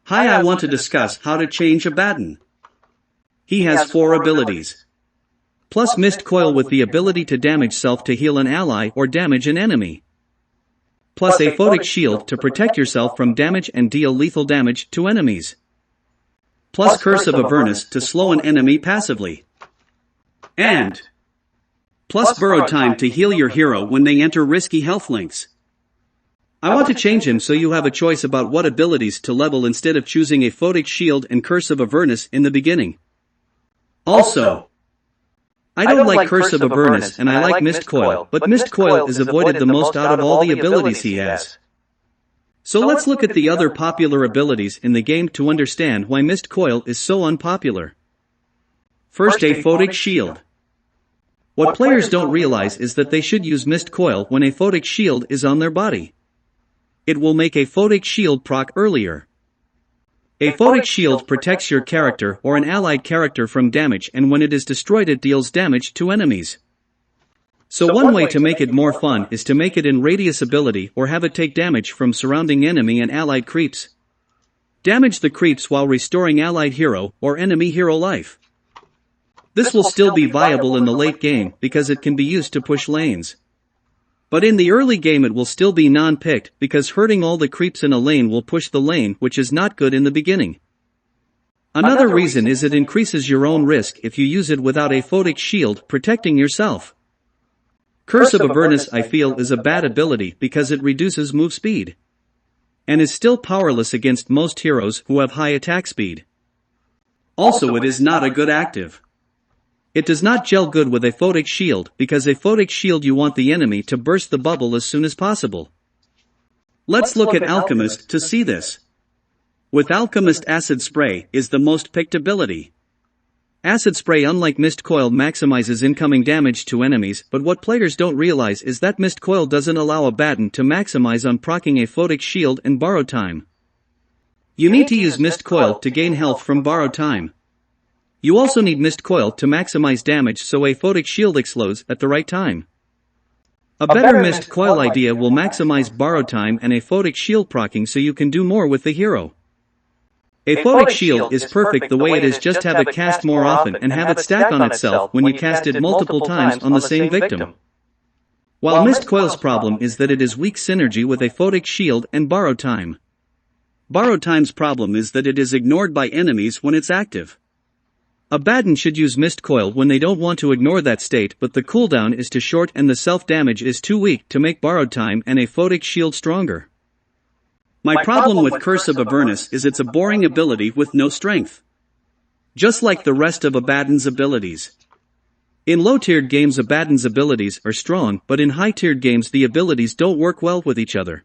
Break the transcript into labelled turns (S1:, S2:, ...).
S1: Hi, I want to discuss how to change Abaddon. He has 4 abilities. Plus Mist Coil with the ability to damage self to heal an ally or damage an enemy. Plus a Photic Shield to protect yourself from damage and deal lethal damage to enemies. Plus Curse of Avernus to slow an enemy passively. And plus Borrowed Time to heal your hero when they enter risky health links. I want to change him so you have a choice about what abilities to level instead of choosing a Photic Shield and Curse of Avernus in the beginning. Also, I don't like Curse of Avernus and I like Mist Coil, but Mist Coil is avoided the most out of all the abilities he has. So let's look at the other popular abilities in the game to understand why Mist Coil is so unpopular. First, a Photic Shield. What players don't realize is that they should use Mist Coil when a Photic Shield is on their body. It will make a Photic Shield proc earlier. A Photic Shield protects your character or an allied character from damage, and when it is destroyed it deals damage to enemies. So one way to make it more fun is to make it in radius ability or have it take damage from surrounding enemy and allied creeps. Damage the creeps while restoring allied hero or enemy hero life. This will still be viable in the late game because it can be used to push lanes. But in the early game it will still be non-picked because hurting all the creeps in a lane will push the lane, which is not good in the beginning. Another reason is it increases your own risk if you use it without a Photic Shield protecting yourself. Curse of Avernus I feel is a bad ability because it reduces move speed. And is still powerless against most heroes who have high attack speed. Also it is not a good active. It does not gel good with a Photic Shield because a Photic Shield you want the enemy to burst the bubble as soon as possible. Let's look at Alchemist to see this. With Alchemist Acid Spray is the most picked ability. Acid Spray unlike Mist Coil maximizes incoming damage to enemies, but what players don't realize is that Mist Coil doesn't allow Abaddon to maximize on proccing a Photic Shield and Borrowed Time. You need to use Mist Coil to gain health from Borrowed Time. You also need Mist Coil to maximize damage so a Photic Shield explodes at the right time. A better Mist Coil idea will maximize Borrowed Time and a Photic Shield proccing so you can do more with the hero. A Photic Shield is perfect the way it is, just have it cast more often and have it stack on itself when you cast it multiple times on the same victim. While Mist Coil's problem is that it is weak synergy with a Photic Shield and Borrowed Time. Borrowed Time's problem is that it is ignored by enemies when it's active. Abaddon should use Mist Coil when they don't want to ignore that state, but the cooldown is too short and the self-damage is too weak to make Borrowed Time and a Photic Shield stronger. My problem with Curse of Avernus is it's a boring ability with no strength. Just like the rest of Abaddon's abilities. In low-tiered games Abaddon's abilities are strong, but in high-tiered games the abilities don't work well with each other.